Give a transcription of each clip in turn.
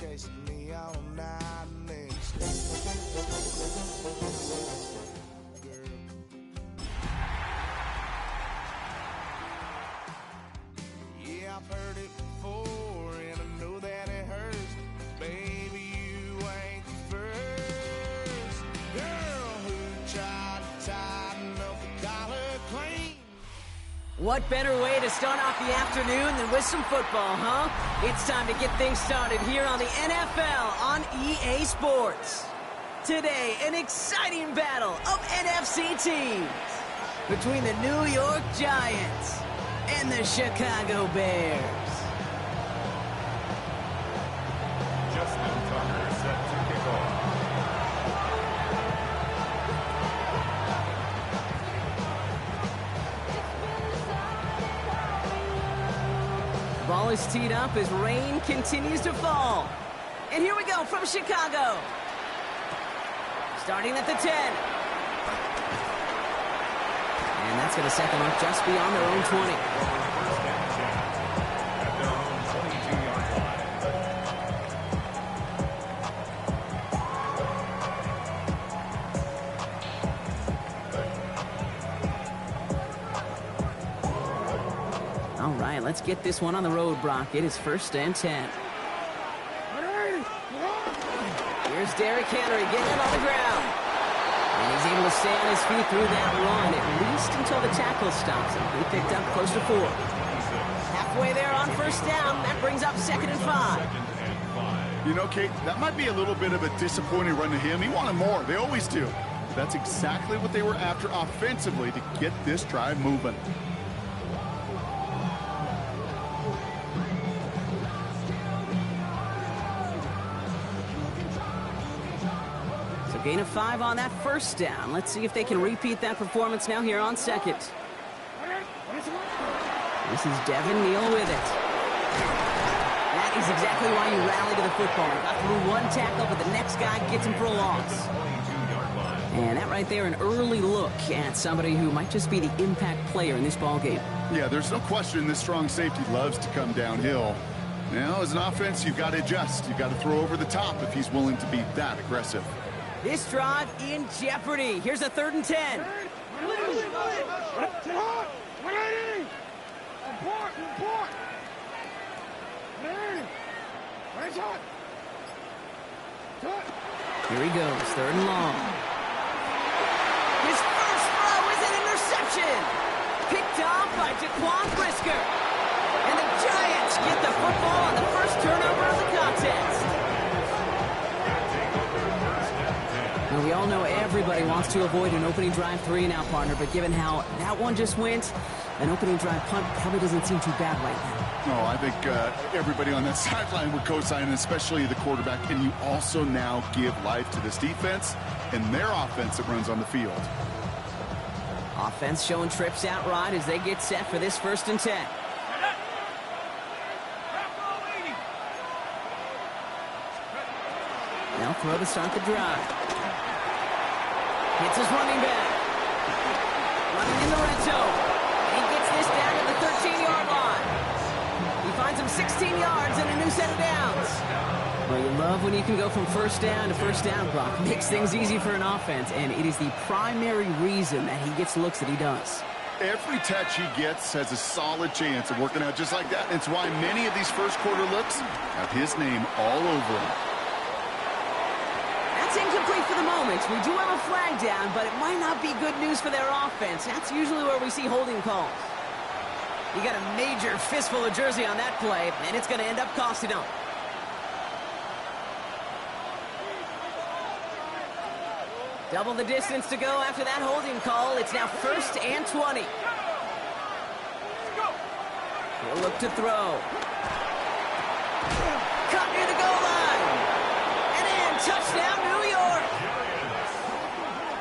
chasing me all night next. Yeah, I've heard it before, and I know that it hurts. Baby, you ain't the first girl who tried to tighten up the collar clean. What better way to start off the afternoon than with some football, huh? It's time to get things started here on the NFL on EA Sports. Today, an exciting battle of NFC teams between the New York Giants and the Chicago Bears. Justin Tucker set to kick off. Ball is teed up as rain continues to fall. And here we go from Chicago. Starting at the 10. And that's going to set them up just beyond their own 20. First down chance at their own 22-yard line. All right, let's get this one on the road, Brock. It is 1st and 10. Here's Derrick Henry getting it on the ground. And he's able to stay on his feet through that run, at least until the tackle stops him. He picked up close to 4. Halfway there on 1st down. That brings up 2nd and 5. You know, Kate, that might be a little bit of a disappointing run to him. He wanted more. They always do. That's exactly what they were after offensively to get this drive moving. Gain of 5 on that 1st down. Let's see if they can repeat that performance now here on 2nd. This is Devin Neal with it. That is exactly why you rally to the football. Got through one tackle, but the next guy gets him for a loss. And that right there, an early look at somebody who might just be the impact player in this ballgame. Yeah, there's no question this strong safety loves to come downhill. Now, as an offense, you've got to adjust. You've got to throw over the top if he's willing to be that aggressive. This drive in jeopardy. Here's a 3rd and 10. Here he goes, 3rd and long. His first throw is an interception. Picked off by Jaquan Brisker. And the Giants get the football on the first turnover of the contest. Now, we all know everybody wants to avoid an opening drive 3 now, partner, but given how that one just went, an opening drive punt probably doesn't seem too bad right now. No, I think everybody on that sideline would co-sign, especially the quarterback. And you also now give life to this defense and their offense that runs on the field. Offense showing trips out right as they get set for this 1st and 10. Now throw to start the drive. Hits his running back. Running in the red zone. He gets this down to the 13-yard line. He finds him 16 yards and a new set of downs. Well, you love when you can go from 1st down to 1st down, Brock. Makes things easy for an offense, and it is the primary reason that he gets looks that he does. Every touch he gets has a solid chance of working out just like that. It's why many of these first quarter looks have his name all over them. Incomplete for the moment. We do have a flag down, but it might not be good news for their offense. That's usually where we see holding calls. You got a major fistful of jersey on that play, and it's going to end up costing them. Double the distance to go after that holding call. It's now 1st and 20. He'll look to throw. Cut near the goal line. And in, touchdown, New York.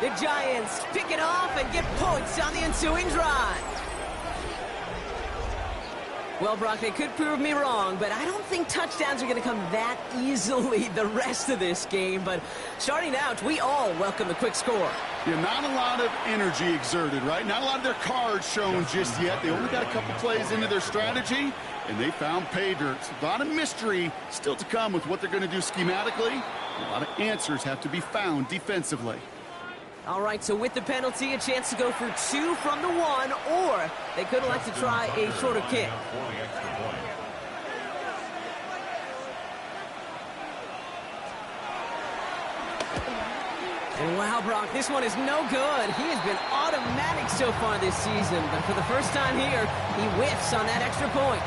The Giants pick it off and get points on the ensuing drive. Well, Brock, they could prove me wrong, but I don't think touchdowns are going to come that easily the rest of this game. But starting out, we all welcome the quick score. Yeah, not a lot of energy exerted, right? Not a lot of their cards shown just yet. They only got a couple plays into their strategy, and they found pay dirt. A lot of mystery still to come with what they're going to do schematically. A lot of answers have to be found defensively. All right, so with the penalty, a chance to go for 2 from the 1, or they could elect to try a shorter kick. And wow, Brock, this one is no good. He has been automatic so far this season, but for the first time here, he whiffs on that extra point.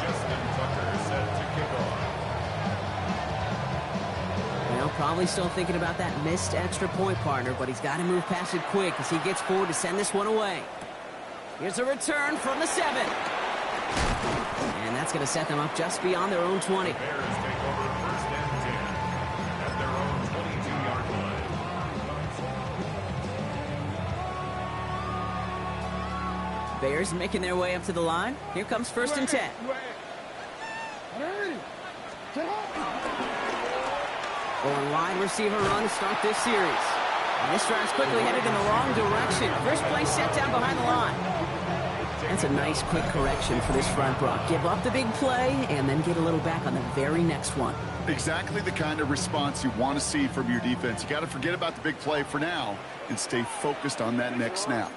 Justin Tucker set to kick off. Well, probably still thinking about that missed extra point, partner, but he's got to move past it quick as he gets forward to send this one away. Here's a return from the 7. And that's going to set them up just beyond their own 20. Bears take over first and 10 at their own 22-yard line. Bears making their way up to the line. Here comes first and 10. Going wide receiver run to start this series. And this drive's quickly headed in the wrong direction. First play set down behind the line. That's a nice quick correction for this front, Brock. Give up the big play and then get a little back on the very next one. Exactly the kind of response you want to see from your defense. You got to forget about the big play for now and stay focused on that next snap.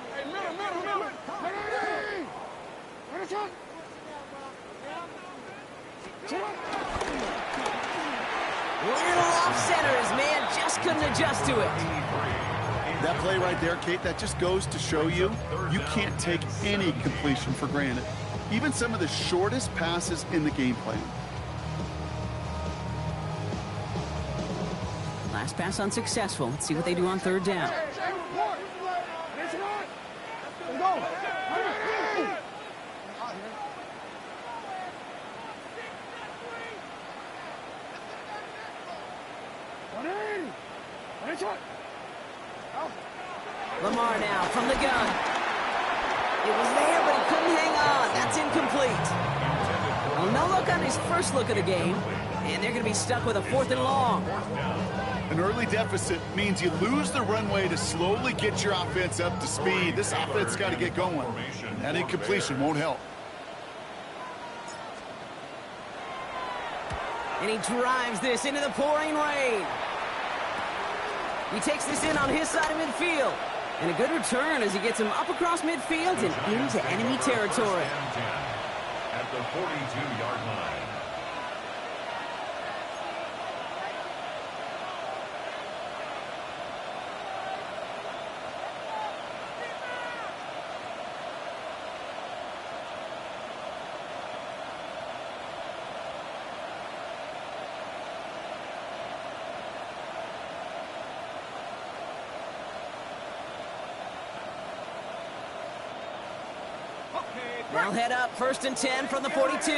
Little off centers, man, just couldn't adjust to it. That play right there, Kate, that just goes to show you, you can't take any completion for granted. Even some of the shortest passes in the game plan. Last pass unsuccessful. Let's see what they do on third down. Lamar now from the gun. It was there, but he couldn't hang on. That's incomplete. Well, no look on his first look of the game, and they're going to be stuck with a 4th and long. An early deficit means you lose the runway to slowly get your offense up to speed. This offense got to get going. That incompletion won't help. And he drives this into the pouring rain. He takes this in on his side of midfield. And a good return as he gets him up across midfield and into enemy territory. At the 42-yard line. They'll head up first and 10 from the 42.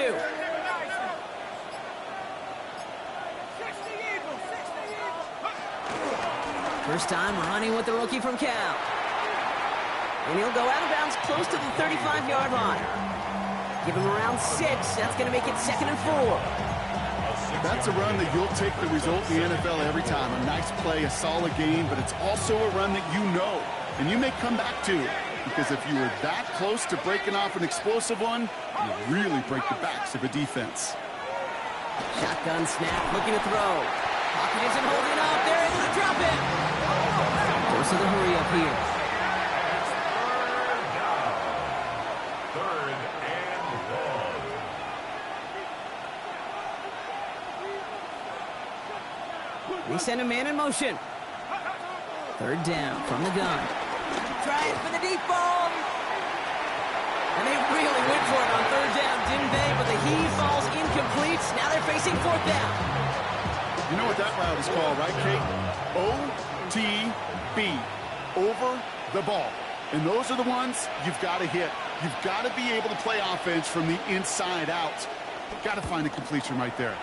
First time running with the rookie from Cal. And he'll go out of bounds close to the 35-yard line. Give him around 6. That's going to make it 2nd and 4. That's a run that you'll take the result in the NFL every time. A nice play, a solid game, but it's also a run that you know and you may come back to. Because if you were that close to breaking off an explosive one, you really break the backs of a defense. Shotgun snap, looking to throw. Pocket isn't holding up. They're able to drop it. Goes to the hurry up here. Third and long. They send a man in motion. Third down from the gun. Trying for the deep ball. And they really went for it on third down, didn't they? But the heave falls incomplete. Now they're facing 4th down. You know what that route is called, right, Kate? OTB. Over the ball. And those are the ones you've got to hit. You've got to be able to play offense from the inside out. Got to find a completion right there.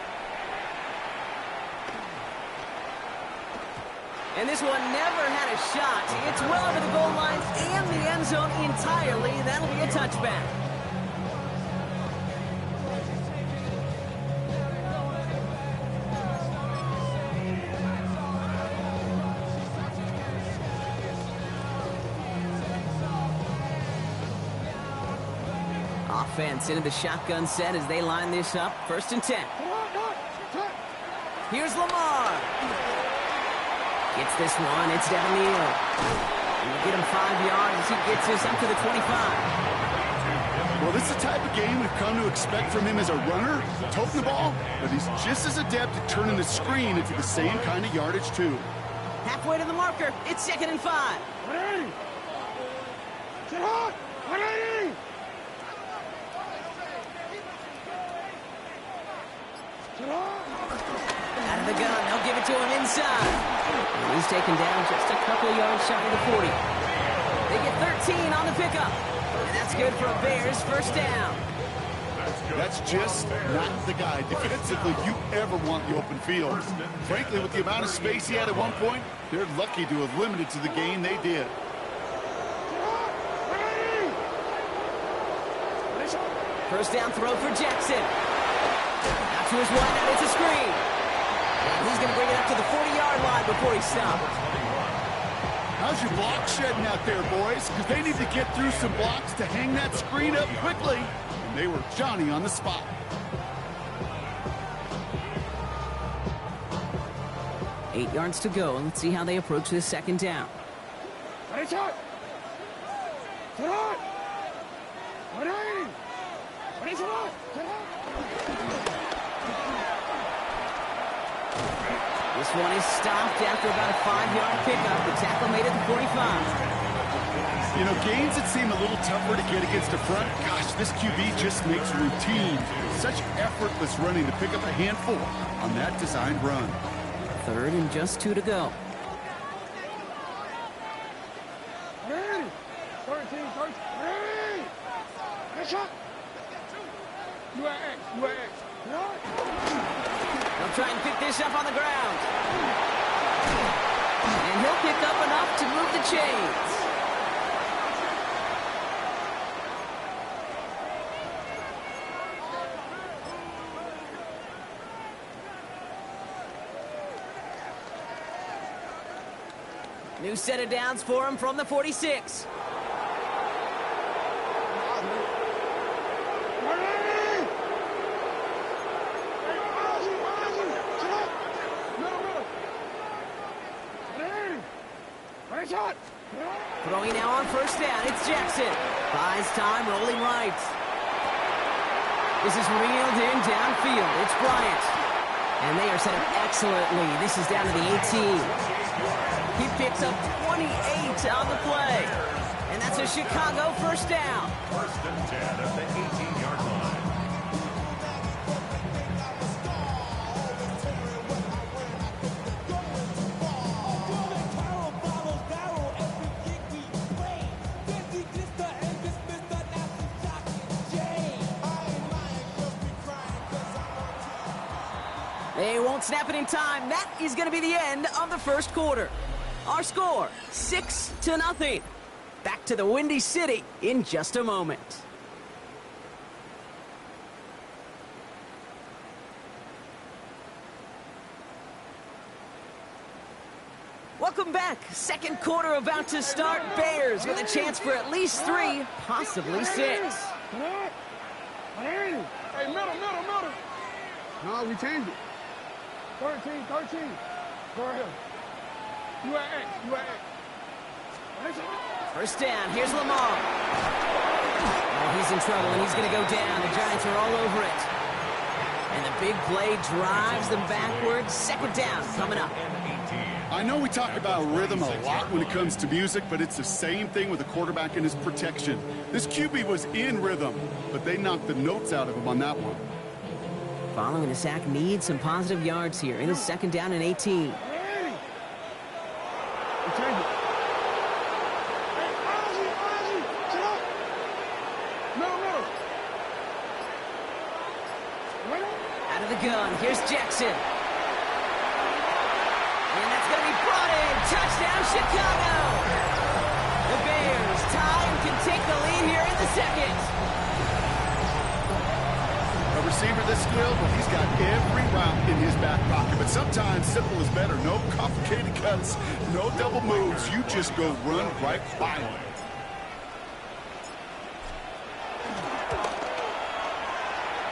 And this one never had a shot. It's well over the goal line and the end zone entirely. That'll be a touchback. Offense into the shotgun set as they line this up. 1st and 10. Here's Lamar. Gets this one. It's Devin Neal. We'll get him 5 yards as he gets this up to the 25. Well, this is the type of game we've come to expect from him as a runner, toting the ball, but he's just as adept at turning the screen into the same kind of yardage, too. Halfway to the marker. It's 2nd and 5. 180. Sit hot. 180. Out of the gun, they'll give it to him inside. And he's taken down just a couple of yards shy of the 40. They get 13 on the pickup. And that's good for a Bears 1st down. That's just not the guy defensively you ever want the open field. Frankly, with the amount of space he had at one point, they're lucky to have limited to the gain they did. 1st down throw for Jackson. Out to his windup, it's a screen. And he's going to bring it up to the 40-yard line before he stops. How's your block shedding out there, boys? Because they need to get through some blocks to hang that screen up quickly. And they were Johnny on the spot. Eight yards to go, and let's see how they approach this 2nd down. This one is stopped after about a 5-yard pickup. The tackle made it to 45. You know, gains that seem a little tougher to get against the front, gosh, this QB just makes routine. Such effortless running to pick up a handful on that designed run. 3rd and just 2 to go. 13, 13. Nice shot. You are X. They'll try and pick this up on the ground. And he'll pick up enough to move the chains. New set of downs for him from the 46. Throwing now on 1st down, it's Jackson. Buys time, rolling right. This is reeled in downfield. It's Bryant. And they are set up excellently. This is down to the 18. He picks up 28 on the play. And that's a Chicago 1st down. 1st and 10 at the 18-yard line. They won't snap it in time. That is going to be the end of the 1st quarter. Our score, 6-0. Back to the Windy City in just a moment. Welcome back. 2nd quarter about to start. Bears with a chance for at least 3, possibly 6. Hey, middle. No, we changed it. 13. Go ahead. You are X. 1st down. Here's Lamar. Oh, he's in trouble, and he's going to go down. The Giants are all over it. And the big play drives them backwards. 2nd down coming up. I know we talk about rhythm a lot when it comes to music, but it's the same thing with a quarterback and his protection. This QB was in rhythm, but they knocked the notes out of him on that one. Following the sack needs some positive yards here. It is 2nd down and 18. Out of the gun, here's Jackson. And that's going to be brought in touchdown, Chicago! The Bears tie and can take the lead here in the second. A receiver this skilled, well, he's got every route in his back pocket. But sometimes simple is better. No complicated cuts, no double moves. You just go run right by him.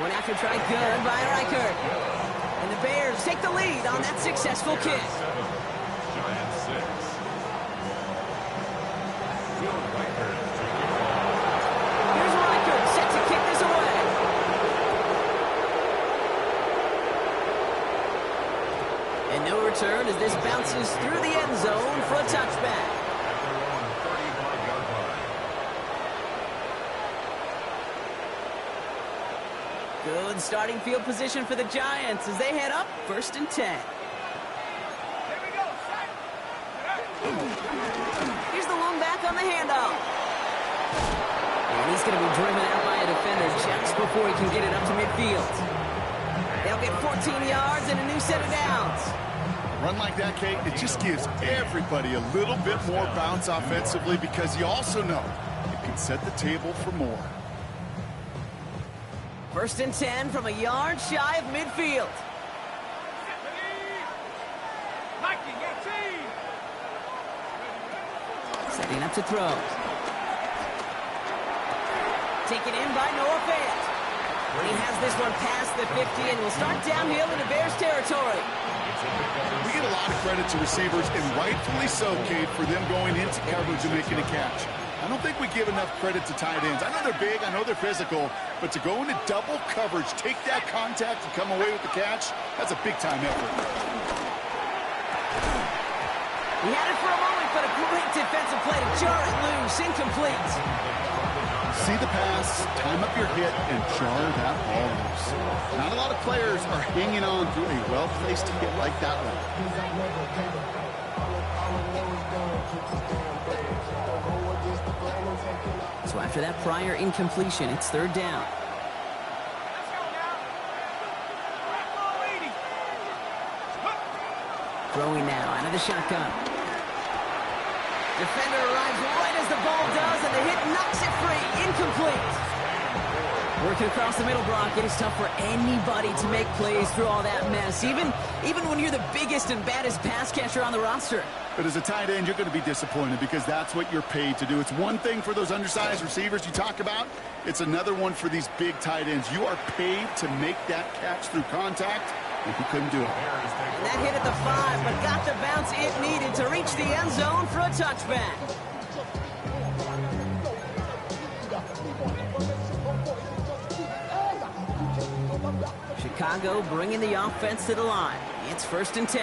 One after try good by Reichert. And the Bears take the lead on that successful kick. Giants 6. Will Reichert take it ball. Here's Reichert set to kick this away. And no return as this bounces through the end zone for a touchback. At their own 35-yard line. Good starting field position for the Giants as they head up 1st and 10. Here's the lone back on the handoff. And he's going to be driven out by a defender just before he can get it up to midfield. They'll get 14 yards and a new set of downs. A run like that, Kate, it just gives everybody a little bit more bounce offensively because you also know it can set the table for more. 1st and 10 from a yard shy of midfield. Setting up to throw. Taken in by Noah Fant. He has this one past the 50 and will start downhill into Bears territory. We get a lot of credit to receivers, and rightfully so, Kate, for them going into coverage and making a catch. I don't think we give enough credit to tight ends. I know they're big, I know they're physical, but to go into double coverage, take that contact, and come away with the catch, that's a big-time effort. He had it for a moment, but a great defensive play to jar it loose, incomplete. See the pass, time up your hit, and jar that ball loose. Not a lot of players are hanging on to a well-placed hit like that one. So after that prior incompletion, it's 3rd down. Throwing now out of the shotgun. Defender arrives right as the ball does, and the hit knocks it free. Incomplete. Working across the middle, Brock, it is tough for anybody to make plays through all that mess, even when you're the biggest and baddest pass catcher on the roster. But as a tight end, you're going to be disappointed because that's what you're paid to do. It's one thing for those undersized receivers you talk about. It's another one for these big tight ends. You are paid to make that catch through contact, and he couldn't do it. And that hit at the 5, but got the bounce it needed to reach the end zone for a touchback. Chicago bringing the offense to the line. It's 1st and 10.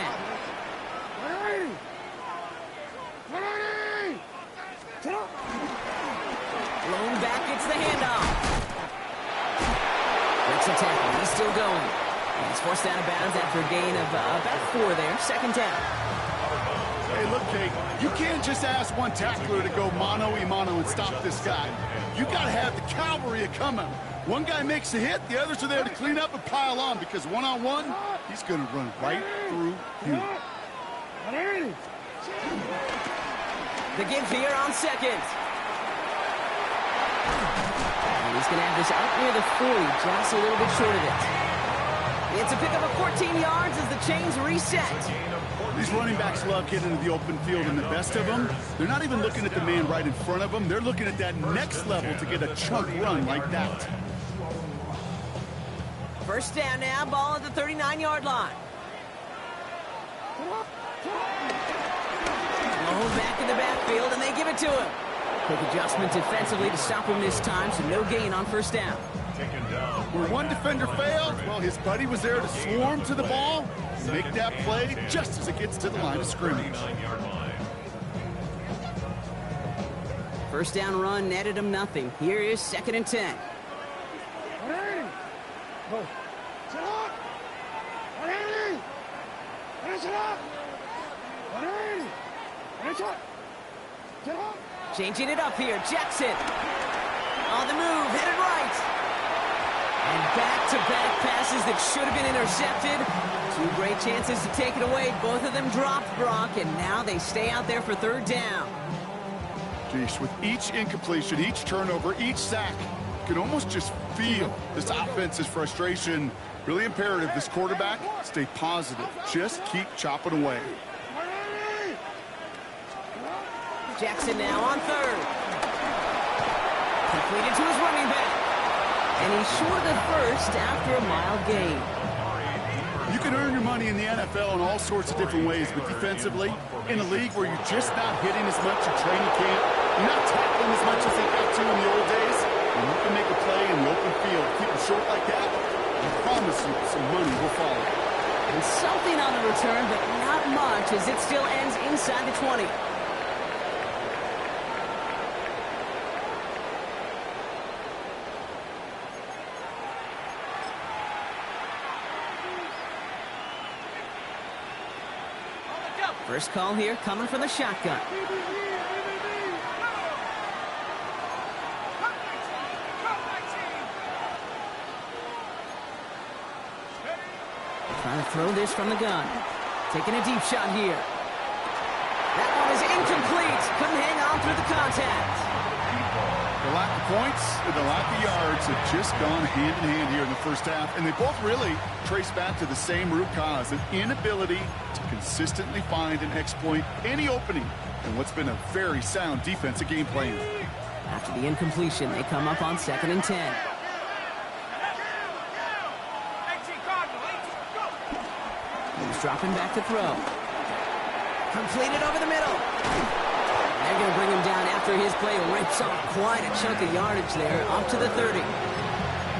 Lone back gets the handoff. Breaks a tackle. He's still going. He's forced out of bounds after a gain of about 4 there. 2nd down. Hey, look, Kate, you can't just ask one tackler to go mano-a-mano and stop this guy. You got to have the cavalry coming. One guy makes a hit, the others are there to clean up and pile on because one-on-one, he's going to run right through you. The give here on 2nd. And he's going to have this out near the 40, just a little bit short of it. It's a pickup of 14 yards as the chains reset. These running backs love getting into the open field, and the best of them, they're not even looking at the man right in front of them. They're looking at that next level to get a chunk run like that. 1st down now, ball at the 39-yard line. Low back in the backfield, and they give it to him. Quick adjustment defensively to stop him this time, so no gain on 1st down. Where one defender failed, well, his buddy was there to swarm to the ball, make that play just as it gets to the line of scrimmage. 1st down run netted him nothing. Here is 2nd and 10. Changing it up here, Jackson. On the move, headed right. And Back-to-back passes that should have been intercepted. Two great chances to take it away. Both of them dropped, Brock, and now they stay out there for third down. Geesh, with each incompletion, each turnover, each sack, you can almost just feel this offense's frustration. Really imperative, this quarterback, stay positive. Just keep chopping away. Jackson now on third. Completed to his running back. And he's short of first after a mild gain. You can earn your money in the NFL in all sorts of different ways, but defensively, in a league where you're just not hitting as much in training camp, you're not tackling as much as they got to in the old days, and you can make a play in the open field, keep it short like that, I promise you some money will follow. And something on the return, but not much, as it still ends inside the 20. First call here coming from the shotgun. Trying to throw this from the gun. Taking a deep shot here. That one is incomplete. Couldn't hang on through the contact. The lack of points and the lack of yards have just gone hand in hand here in the first half, and they both really trace back to the same root cause, an inability to consistently find and exploit any opening in what's been a very sound defensive game plan. After the incompletion, they come up on 2nd and 10. He's dropping back to throw. Completed over the middle. They're going to bring him down after his play rips off quite a chunk of yardage there, up to the 30.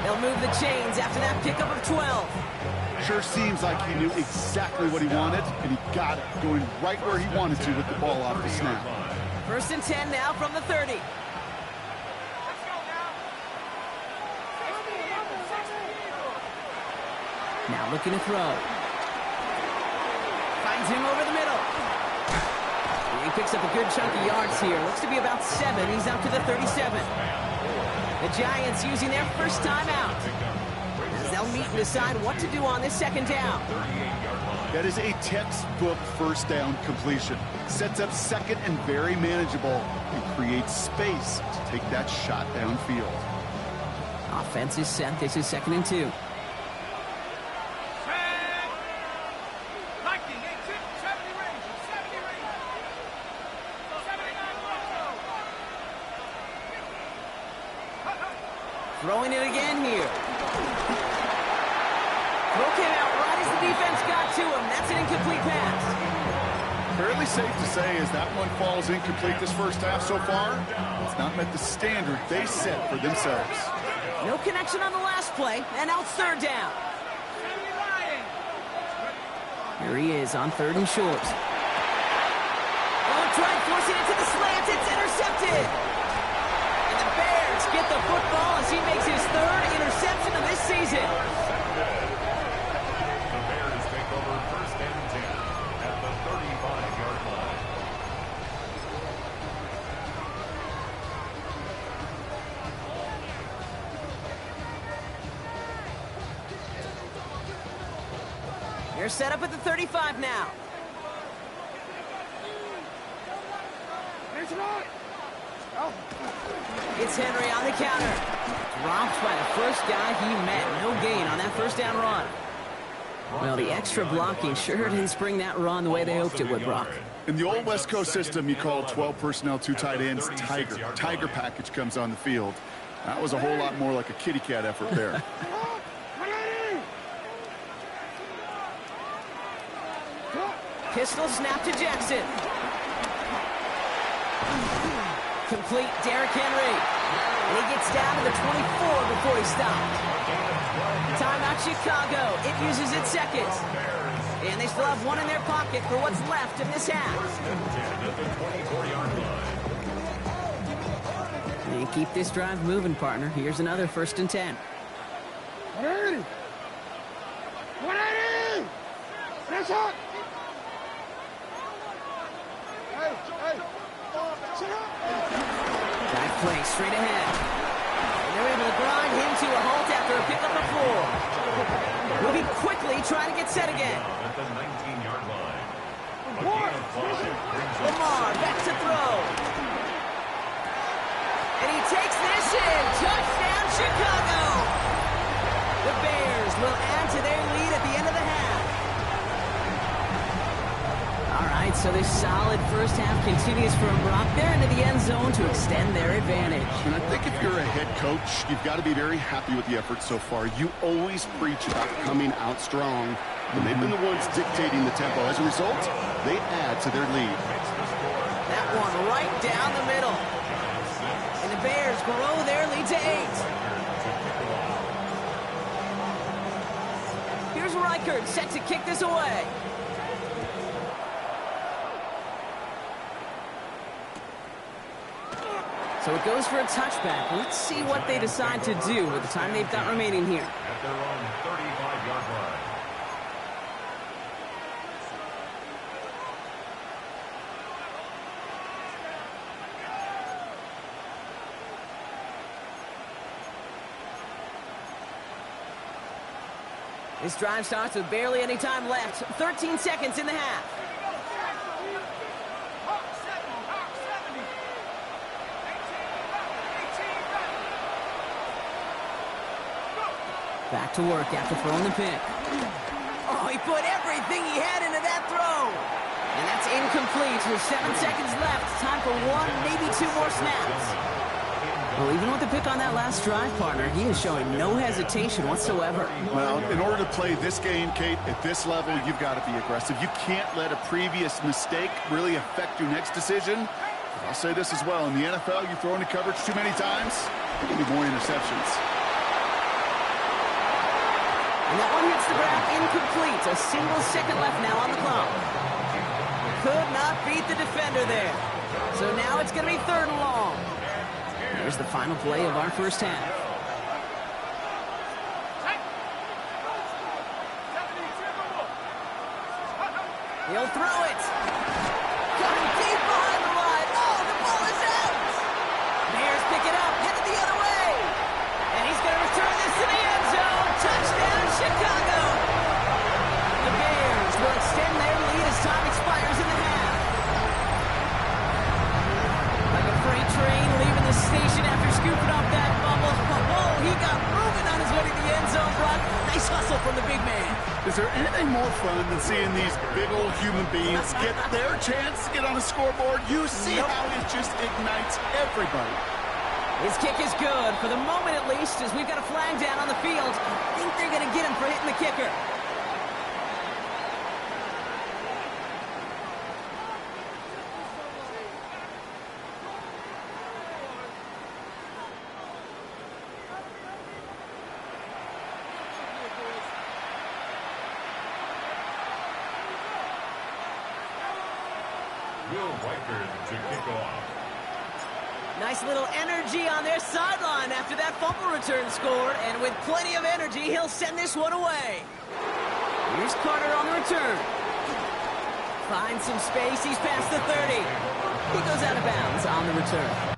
They'll move the chains after that pickup of 12. Sure seems like he knew exactly what he wanted, and he got it, going right where he wanted to with the ball off the snap. 1st and 10 now from the 30. Now looking to throw. Finds him over the middle. He picks up a good chunk of yards here. Looks to be about 7. He's out to the 37. The Giants using their first timeout, as they'll meet and decide what to do on this 2nd down. That is a textbook first down completion. Sets up 2nd and very manageable, and creates space to take that shot downfield. Offense is set. This is 2nd and 2. Throwing it again here. Throw came out right as the defense got to him. That's an incomplete pass. Fairly safe to say as that one falls incomplete this first half so far, it's not met the standard they set for themselves. No connection on the last play, and now it's 3rd down. Here he is on 3rd and short. Oh, tried forcing it to the slants. It's intercepted. Get the football as he makes his 3rd interception of this season. The Bears take over 1st and 10 at the 35-yard line. They're set up at the 35 now. It's Henry on the counter. Dropped by the first guy he met. No gain on that 1st down run. Well, the extra blocking sure didn't spring that run the way they hoped it would, Brock. In the old West Coast system, you call 12 personnel, 2 tight ends, Tiger. Tiger package comes on the field. That was a whole lot more like a kitty cat effort there. Pistol snap to Jackson. Complete Derrick Henry. And he gets down to the 24 before he stopped. Timeout Chicago. It uses its 2nd. And they still have one in their pocket for what's left of this half. And keep this drive moving, partner. Here's another 1st and 10. 180. 180. That's hot. Hey. Sit up. Drive play straight ahead. And they're able to grind him to a halt after a pickup of 4. the 19-yard line. A gain of 5 brings up Lamar back to throw. And he takes this in. Touchdown, Chicago. The Bears will add to their lead at the end of the half. All right, so this solid first half continues from Brock. They're into the end zone to extend their advantage. And I think if you're a head coach, you've got to be very happy with the effort so far. You always preach about coming out strong, and they've been the ones dictating the tempo. As a result, they add to their lead. That one right down the middle. And the Bears grow their lead to 8. Here's Reichert set to kick this away. So it goes for a touchback. Let's see what they decide to do with the time they've got remaining here. at their own 35-yard line. This drive starts with barely any time left. 13 seconds in the half. Back to work after throwing the pick. Oh, he put everything he had into that throw. And that's incomplete with 7 seconds left. Time for one, maybe two more snaps. Well, even with the pick on that last drive, partner, he is showing no hesitation whatsoever. Well, in order to play this game, Kate, at this level, you've got to be aggressive. You can't let a previous mistake really affect your next decision. I'll say this as well. In the NFL, you throw into coverage too many times, you'll be more interceptions. And that one hits the ground incomplete. A single second left now on the clock. Could not beat the defender there. So now it's going to be 3rd and long. Here's the final play of our first half. He'll throw it. Coming deep behind the line. Oh, the ball is out. Bears pick it up, headed the other way. And he's going to return this to the end zone. Touchdown, Chicago. The Bears will extend their lead as time expires in the half. Like a freight train leaving the station after scooping up that fumble. Oh, he got moving on his way to the end zone, Brock. Nice hustle from the big man. Is there anything more fun than seeing these big old human beings get their chance to get on a scoreboard? You see how it just ignites everybody. His kick is good, for the moment at least, as we've got a flag down on the field. I think they're going to get him for hitting the kicker. Will Reichert to kick off. Nice little energy on their sideline after that fumble return scored, and with plenty of energy, he'll send this one away. Here's Carter on the return. Finds some space, he's past the 30. He goes out of bounds on the return.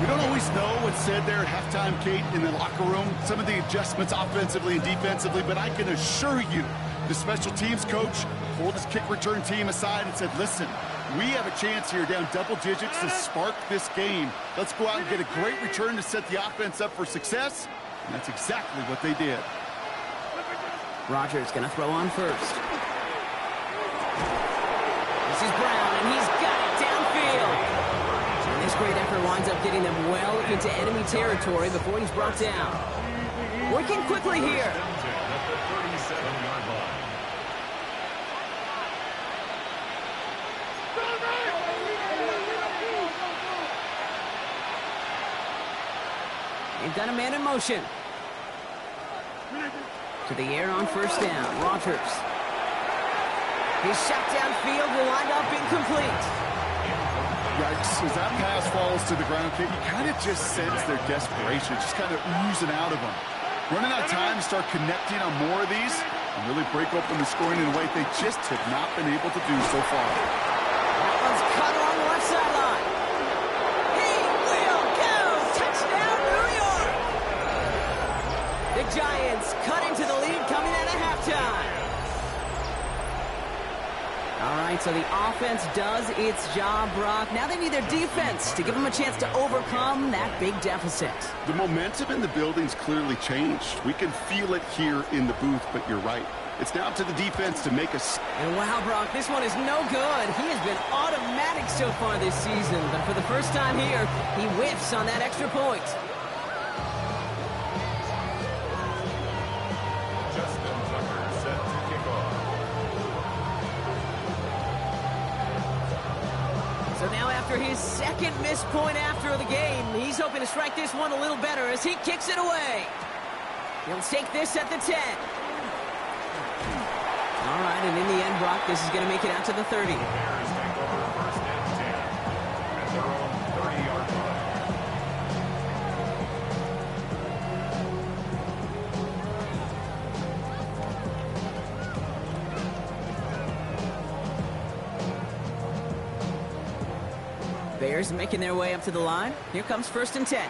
We don't always know what's said there at halftime, Kate, in the locker room. Some of the adjustments offensively and defensively, but I can assure you the special teams coach pulled his kick return team aside and said, listen, we have a chance here down double digits to spark this game. Let's go out and get a great return to set the offense up for success. And that's exactly what they did. Rodgers going to throw on first. This is Brown, and he's got it downfield. And this great effort winds up getting them well into enemy territory before he's brought down. Working quickly here. At the 37-yard line. They've got a man in motion. To the air on first down. Rogers. His shot downfield will wind up incomplete. Yikes, as that pass falls to the ground, Kate, you kind of just sense their desperation, just kind of oozing out of them. Running out of time to start connecting on more of these and really break open the scoring in a way they just have not been able to do so far. That one's caught along the left sideline. He will go! Touchdown, New York! The Giants cut into the lead coming out of halftime. All right, so the offense does its job, Brock. Now they need their defense to give them a chance to overcome that big deficit. The momentum in the building's clearly changed. We can feel it here in the booth, but you're right. It's now up to the defense to make us. And wow, Brock, this one is no good. He has been automatic so far this season, but for the first time here, he whiffs on that extra point. Justin Tucker set to kick off. So now after his second missed point after the game, he's hoping to strike this one a little better as he kicks it away. He'll take this at the 10. All right, and in the end, Brock, this is going to make it out to the 30. Bears take over first and 10 at their own 30-yard line. Bears making their way up to the line. Here comes first and 10.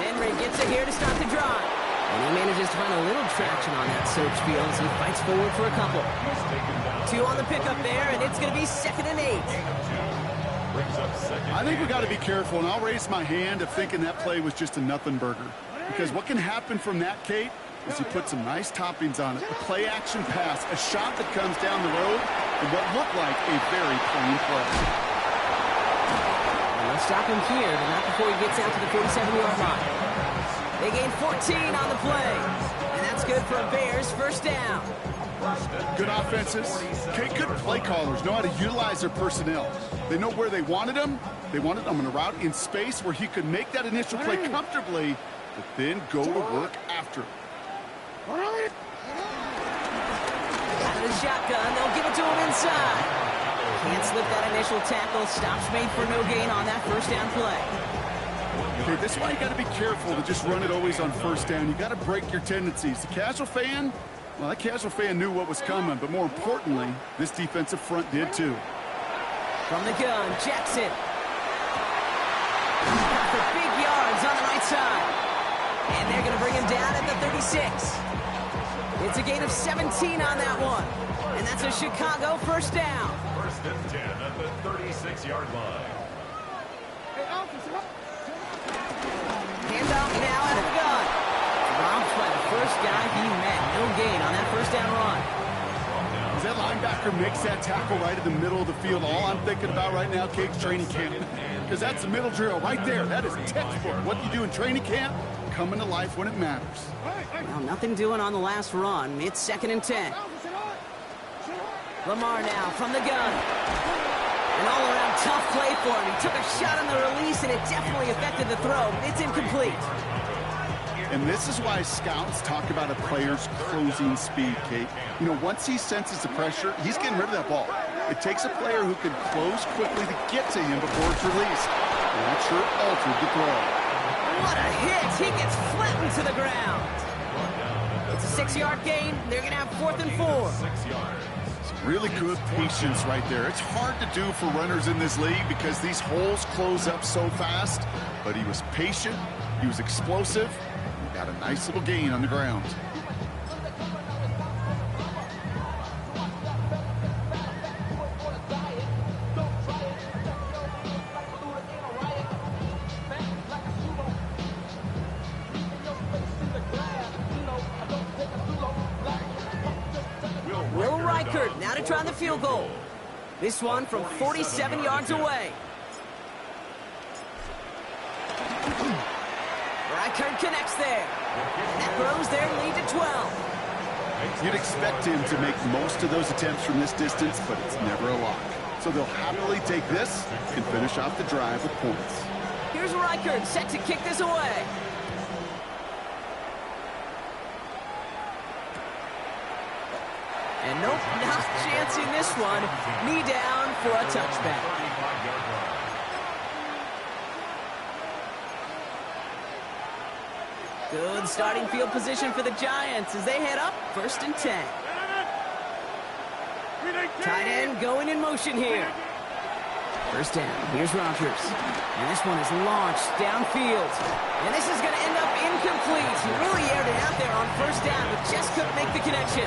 Henry gets it here to start the drive. And he manages to find a little traction on that search field as he fights forward for a couple. Two on the pickup there, and it's going to be 2nd and 8. Brings up second. I think we got to be careful, and I'll raise my hand of thinking that play was just a nothing burger. Because what can happen from that, Kate, is you put some nice toppings on it. A play-action pass, a shot that comes down the road, and what looked like a very plain play. And they'll stop him here, but not before he gets out to the 47-yard line. They gain 14 on the play, and that's good for a Bears first down. Good offenses. Kate, good play callers know how to utilize their personnel. They know where they wanted them. They wanted them on a route in space where he could make that initial play comfortably, but then go to work after it. Out of the shotgun, they'll give it to him inside. Can't slip that initial tackle. Stops made for no gain on that first down play. Okay, this is why you got to be careful to just run it always on first down. You got to break your tendencies. The casual fan, well, that casual fan knew what was coming, but more importantly, this defensive front did too. From the gun, Jackson. For big yards on the right side. And they're going to bring him down at the 36. It's a gain of 17 on that one. And that's a Chicago first down. First and 10 at the 36-yard line. Handoff now out of the gun. Dropped by the first guy he met. No gain on that first down run. As that linebacker makes that tackle right in the middle of the field, all I'm thinking about right now, Kate's training camp. Because that's the middle drill right there. That is textbook. What you do in training camp, coming to life when it matters. Well, nothing doing on the last run. It's 2nd and 10. Lamar now from the gun. An all-around tough play for him. He took a shot on the release, and it definitely affected the throw. It's incomplete. And this is why scouts talk about a player's closing speed, Kate. You know, once he senses the pressure, he's getting rid of that ball. It takes a player who can close quickly to get to him before it's released. And that sure altered the throw. What a hit! He gets flattened to the ground. It's a 6-yard gain. They're going to have 4th and 4. 6 yards. Really good patience right there. It's hard to do for runners in this league because these holes close up so fast. But he was patient. He was explosive. He got a nice little gain on the ground. Will Reichert now to try the field goal. This one from 47 yards away. Reichert connects there. That grows their lead to 12. You'd expect him to make most of those attempts from this distance, but it's never a lock. So they'll happily take this and finish off the drive with points. Here's Reichert set to kick this away. And nope, not chancing this one. Knee down for a touchback. Good starting field position for the Giants as they head up 1st and 10. Tight end going in motion here. 1st down. Here's Rodgers. And this one is launched downfield. And this is going to end up incomplete. He really aired it out there on 1st down, but just couldn't make the connection.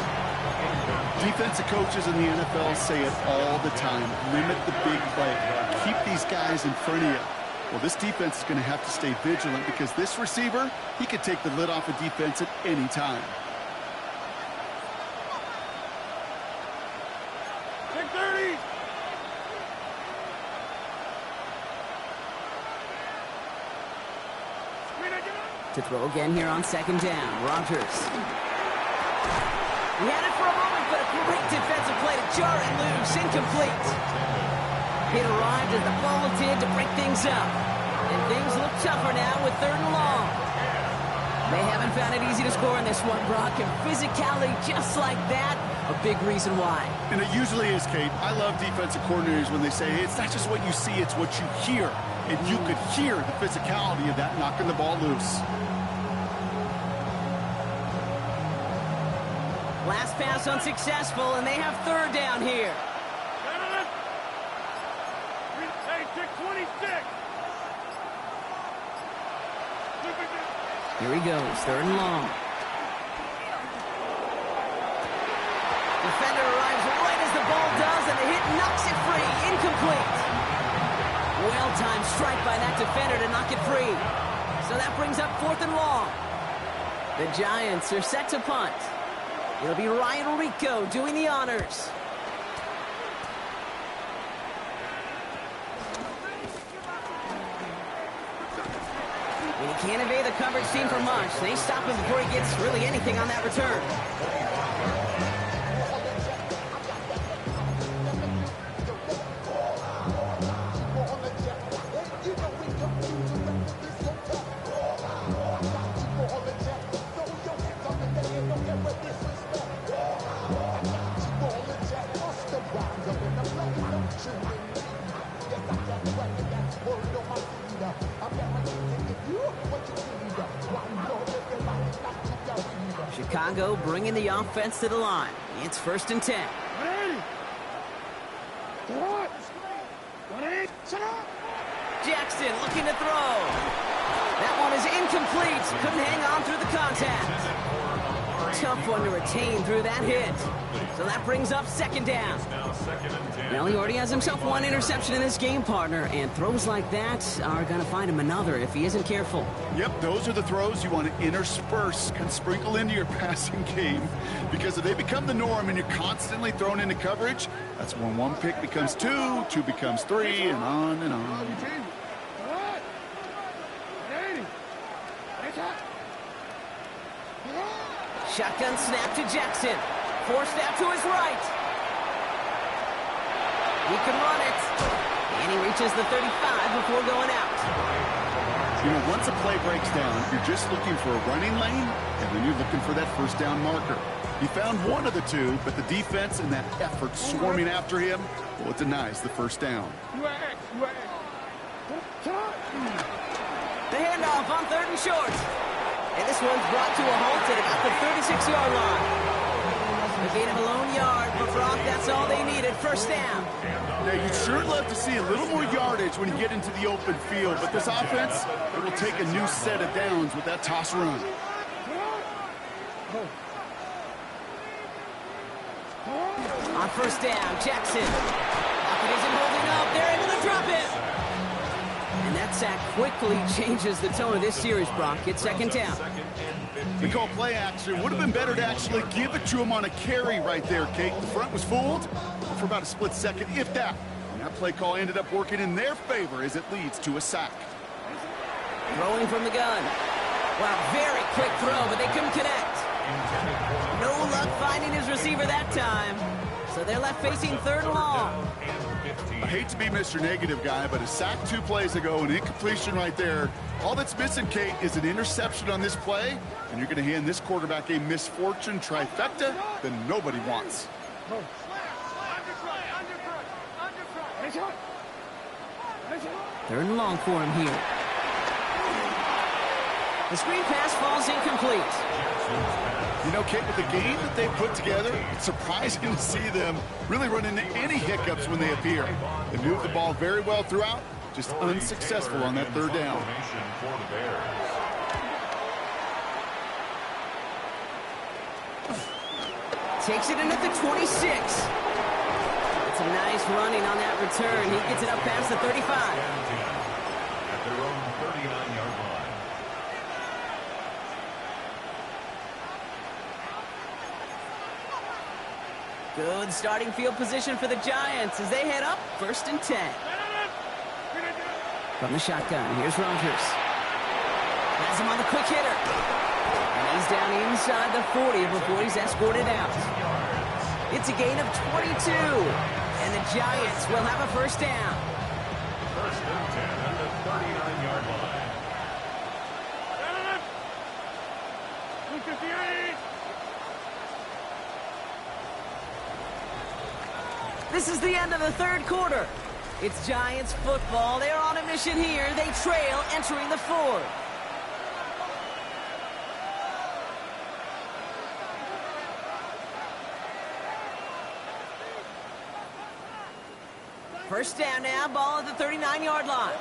Defensive coaches in the NFL say it all the time. Limit the big play. Keep these guys in front of you. Well, this defense is going to have to stay vigilant because this receiver, he could take the lid off a defense at any time. To throw again here on 2nd down. Rodgers. He had it for a moment, but a great defensive play to jar it loose. Incomplete. It arrived as the ball did to break things up. And things look tougher now with 3rd and long. They haven't found it easy to score in this one, Brock. And physicality just like that, a big reason why. And it usually is, Kate. I love defensive coordinators when they say, hey, it's not just what you see, it's what you hear. And you could hear the physicality of that knocking the ball loose. Last pass unsuccessful, and they have 3rd down here. Here he goes, 3rd and long. Defender arrives right as the ball does, and the hit knocks it free. Incomplete. Well-timed strike by that defender to knock it free. So that brings up 4th and long. The Giants are set to punt. It'll be Ryan Rico doing the honors. And he can't evade the coverage team for much. They stop him before he gets really anything on that return. Chicago bringing the offense to the line. It's 1st and 10. Jackson looking to throw. That one is incomplete. Couldn't hang on through the contact. Tough one to retain through that hit. So that brings up 2nd down. Well, he already has himself 1 interception in this game, partner, and throws like that are going to find him another if he isn't careful. Yep, those are the throws you want to intersperse and sprinkle into your passing game, because if they become the norm and you're constantly thrown into coverage, that's when 1 pick becomes 2, 2 becomes 3, and on and on. Shotgun snap to Jackson. Forced out to his right. He can run it. And he reaches the 35 before going out. You know, once a play breaks down, you're just looking for a running lane, and then you're looking for that 1st down marker. He found one of the 2, but the defense and that effort swarming after him, well, it denies the 1st down. The handoff on 3rd and short. And this one's brought to a halt at about the 36-yard line. A gain of a lone yard for Brock. That's all they needed. 1st down. Now, you'd sure love to see a little more yardage when you get into the open field, but this offense, it will take a new set of downs with that toss run. On 1st down, Jackson. Lockett isn't holding up. They're able to drop it. And that sack quickly changes the tone of this series, Brock. It's 2nd down. They call play action. Would have been better to actually give it to him on a carry right there, Kate. The front was fooled for about a split second, if that. And that play call ended up working in their favor as it leads to a sack. Throwing from the gun. Wow, very quick throw, but they couldn't connect. No luck finding his receiver that time. So they're left facing third and long. I hate to be Mr. Negative guy, but a sack 2 plays ago, an incompletion right there. All that's missing, Kate, is an interception on this play, and you're going to hand this quarterback a misfortune trifecta that nobody wants. Third and long for him here. The screen pass falls incomplete. You know, Kate, with the game that they put together, it's surprising to see them really run into any hiccups when they appear. They move the ball very well throughout, just unsuccessful on that third down. Takes it in at the 26. It's a nice running on that return. He gets it up past the 35. At their own 39-yard line. Good starting field position for the Giants as they head up 1st and 10. From the shotgun, here's Rodgers. Has him on the quick hitter. And he's down inside the 40 before he's escorted out. It's a gain of 22. And the Giants will have a first down. 1st and 10 at the 39-yard line. This is the end of the third quarter. It's Giants football. They're on a mission here. They trail entering the fourth. First down now, ball at the 39-yard line.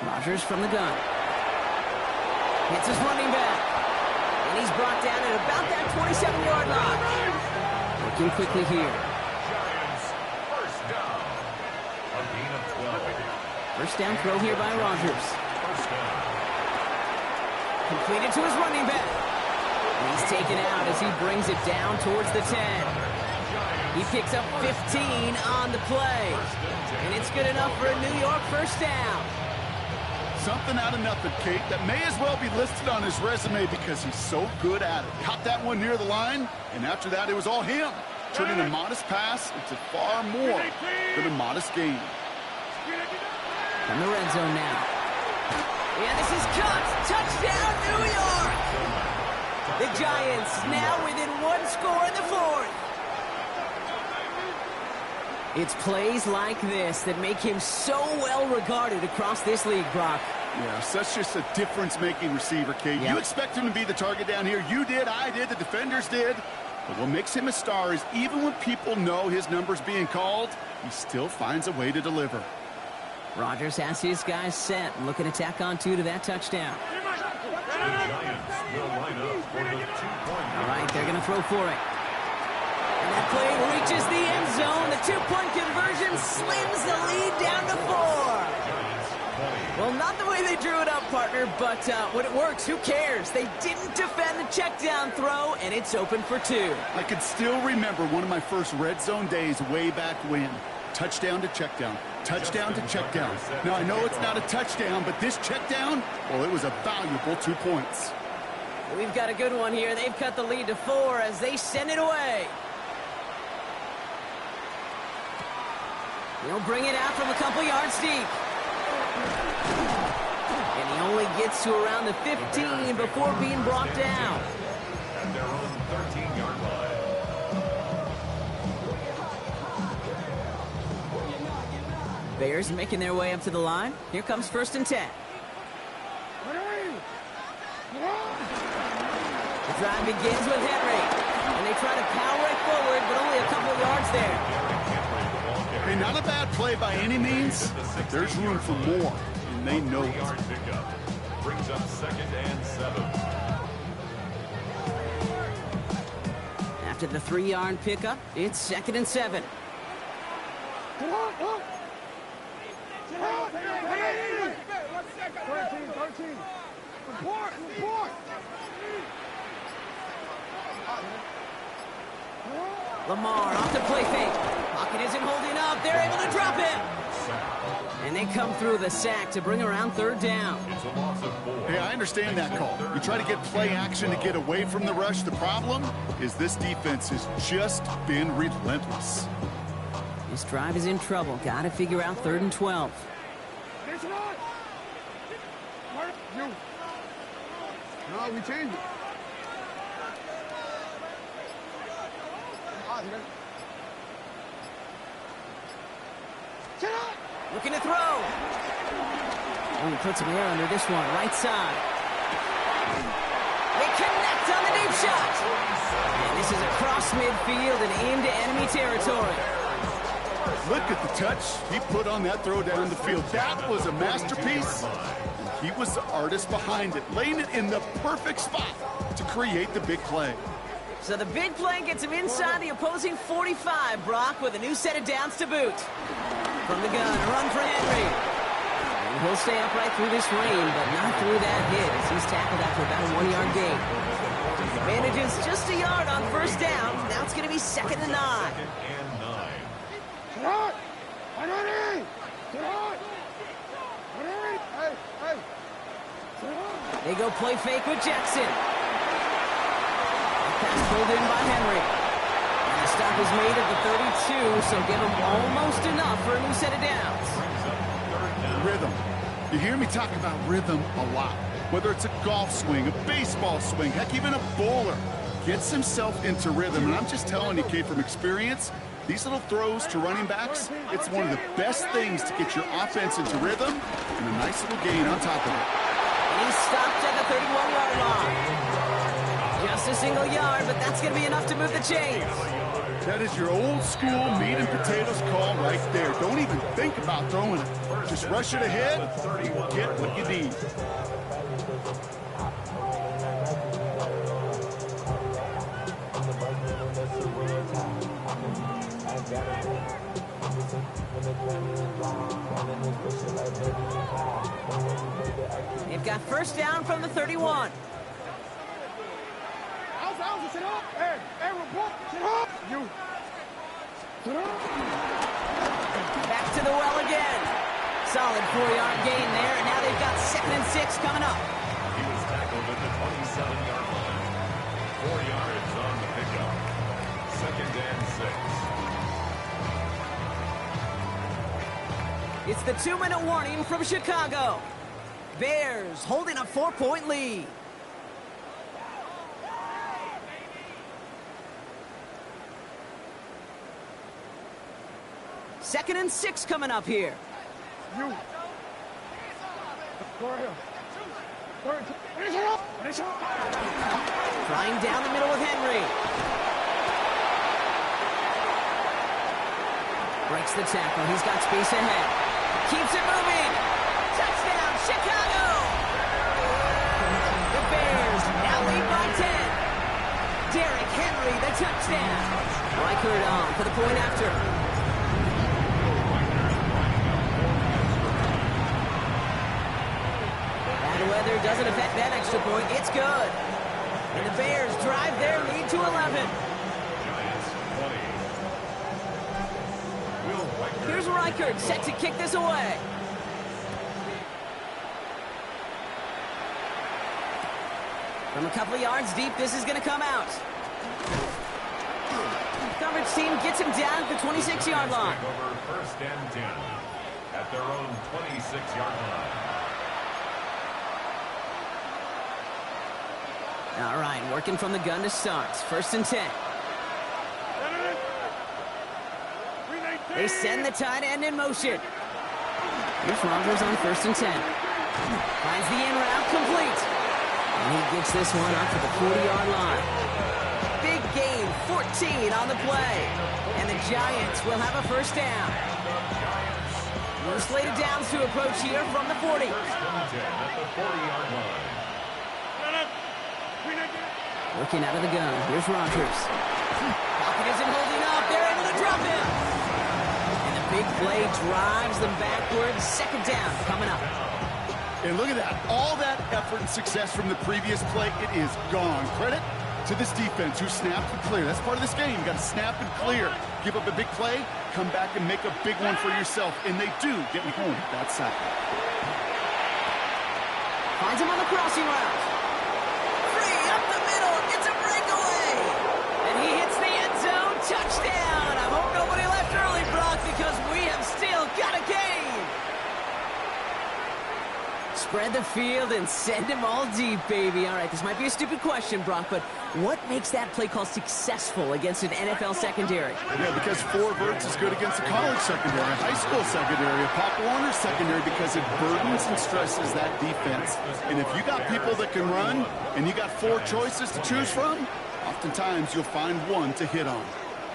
Rodgers from the gun. Hits his running back. And he's brought down at about that 27-yard line. Looking quickly here. Giants, first down. A gain of 12. First down throw here by Rodgers. First down. Completed to his running back. And he's taken out as he brings it down towards the 10. He picks up 15 on the play. And it's good enough for a New York first down. Something out of nothing, Kate, that may as well be listed on his resume because he's so good at it. Caught that one near the line, and after that, it was all him. Turning a modest pass into far more than a modest gain. From the red zone now. And this is caught. Touchdown, New York! The Giants now within one score in the fourth. It's plays like this that make him so well regarded across this league, Brock. Yeah, such just a difference-making receiver, Kate. Yep. You expect him to be the target down here. You did, I did, the defenders did. But what makes him a star is even when people know his number's being called, he still finds a way to deliver. Rodgers has his guys set and looking to tack on two to that touchdown. The Giants will line up for the 2-point. All right, they're going to throw for it. And that play reaches the end zone. The two-point conversion slims the lead down to 4. Well, not the way they drew it up, partner, but when it works, who cares? They didn't defend the check down throw, and it's open for 2. I can still remember one of my first red zone days way back when. Touchdown to check down. Touchdown to check down. Now, I know it's not a touchdown, but this check down, well, it was a valuable 2 points. We've got a good one here. They've cut the lead to 4 as they send it away. He'll bring it out from a couple yards deep. And he only gets to around the 15 before being brought down. At their own 13-yard line. Bears making their way up to the line. Here comes 1st and 10. The drive begins with Henry. And they try to power it forward, but only a couple yards there. Hey, not a bad play by any means, but there's room for more, and they know it. Yard pickup brings up 2nd and 7. After the 3-yard pickup, it's 2nd and 7. 13. Report. Lamar off the play fake. Pocket isn't holding up. They're able to drop him. And they come through the sack to bring around third down. It's a loss of 4. Hey, I understand that call. You try to get play action to get away from the rush. The problem is this defense has just been relentless. This drive is in trouble. Got to figure out 3rd and 12. You. No, we changed it. Looking to throw. Oh, he puts some air under this one. Right side. They connect on the deep shot. And this is across midfield and into enemy territory. Look at the touch he put on that throw down the field. That was a masterpiece. He was the artist behind it, laying it in the perfect spot to create the big play. So the big play gets him inside the opposing 45, Brock, with a new set of downs to boot. From the gun, a run for Henry. And he'll stay upright through this rain, but not through that hit as he's tackled after about a 1-yard gain. Manages just a yard on first down. Now it's going to be 2nd and 9. Get on! I'm ready! Get on! I'm ready! Hey, hey! Get on! They go play fake with Jackson. Pass pulled in by Henry. And the stop is made at the 32, so give him almost enough for a new set of downs. Rhythm. You hear me talk about rhythm a lot. Whether it's a golf swing, a baseball swing, heck, even a bowler gets himself into rhythm. And I'm just telling you, Kate, from experience, these little throws to running backs, it's one of the best things to get your offense into rhythm and a nice little gain on top of it. And he's stopped at the 31-yard line. Just a single yard, but that's going to be enough to move the chains. That is your old school meat and potatoes call right there. Don't even think about throwing it. Just rush it ahead and you'll get what you need. They've got first down from the 31. Sit up! Hey, hey, report! Sit up! You! Sit up! Back to the well again. Solid 4-yard gain there, and now they've got 2nd and 6 coming up. He was tackled at the 27-yard line. 4 yards on the pickup. 2nd and 6. It's the 2-minute warning from Chicago. Bears holding a 4-point lead. Second and 6 coming up here. You! Go ahead. Flying down the middle with Henry. Breaks the tackle. He's got space ahead. Keeps it moving. Touchdown, Chicago! The Bears now lead by 10. Derrick Henry, the touchdown. Reichard on for the point after. Weather doesn't affect that extra point. It's good. And the Bears drive their lead to 11. Here's Reichard set to kick this away. From a couple of yards deep, this is going to come out. Coverage team gets him down at the 26-yard line. Over 1st and 10 at their own 26-yard line. All right, working from the gun to start. 1st and 10. They send the tight end in motion. Here's Rodgers on 1st and 10. Finds the in route complete. And he gets this one up to the 40-yard line. Big gain, 14 on the play. And the Giants will have a first down. More slated downs to approach here from the 40. 1st and 10 at the 40-yard line. Looking out of the gun. Here's Rodgers. Pocket isn't holding up. They're able to drop him. And the big play drives them backwards. 2nd down coming up. And look at that. All that effort and success from the previous play, it is gone. Credit to this defense who snapped and clear. That's part of this game. You got to snap and clear. Give up a big play, come back and make a big one for yourself. And they do get me home that sack. Finds him on the crossing route. Free up the middle. Gets a breakaway. And he hits the end zone. Touchdown. I hope nobody left early, Brock, because we have still got a game. Spread the field and send him all deep, baby. All right, this might be a stupid question, Brock, but what makes that play call successful against an NFL secondary? Yeah, because 4 verts is good against a college secondary, a high school secondary, a Pop Warner secondary, because it burdens and stresses that defense. And if you got people that can run and you got 4 choices to choose from, oftentimes you'll find one to hit on.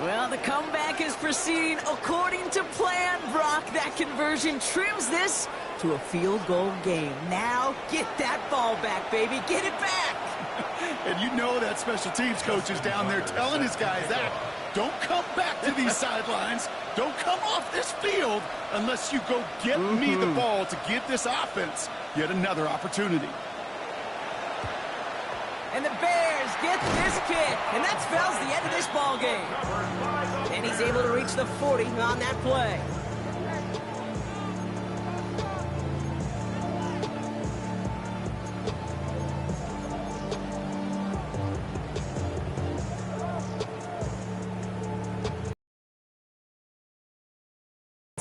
Well, the comeback is proceeding according to plan, Brock. That conversion trims this to a field goal game. Now, get that ball back, baby. Get it back. And you know that special teams coach is down there telling his guys that. Don't come back to these sidelines. Don't come off this field unless you go get me the ball to give this offense yet another opportunity. And the Bears get this kick, and that spells the end of this ball game. And he's able to reach the 40 on that play.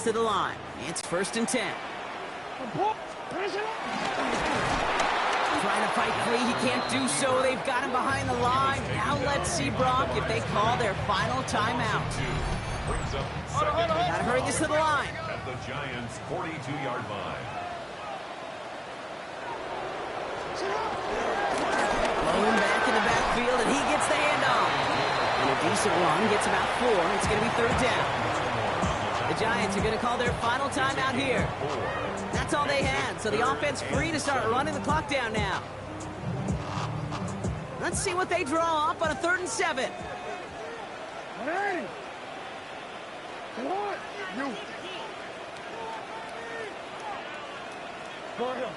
To the line. It's 1st and 10. Trying to fight free, he can't do so. They've got him behind the line. Now let's see, Brock, if they call their final timeout. Gotta hurry this to the line. At the Giants' 42-yard line. Blowing back in the backfield, and he gets the handoff. And a decent run gets about 4. It's going to be 3rd down. The Giants are going to call their final timeout here. That's all they had, so the offense free to start running the clock down now. Let's see what they draw up on a 3rd and 7. Hey! Come on! You! Go ahead.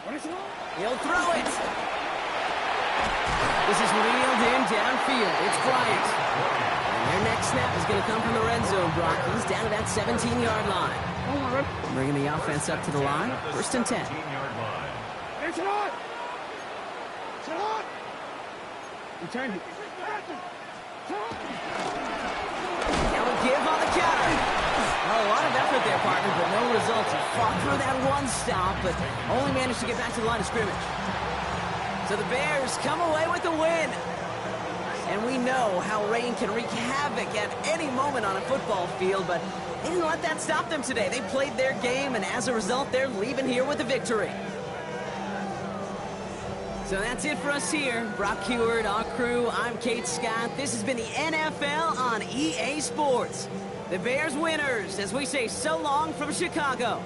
What is it? He'll throw it. This is reeled in downfield. It's Bryant. Their next snap is going to come from the red zone, Brock. He's down to that 17-yard line. Bringing the offense up to the line. 1st and 10. It's on! It's on! You change it. Now a give on the counter. Well, a lot of effort there, partner, but no results. He fought through that one stop, but only managed to get back to the line of scrimmage. So the Bears come away with the win. And we know how rain can wreak havoc at any moment on a football field, but they didn't let that stop them today. They played their game, and as a result, they're leaving here with a victory. So that's it for us here. Brock Huard, our crew, I'm Kate Scott. This has been the NFL on EA Sports. The Bears winners, as we say so long from Chicago.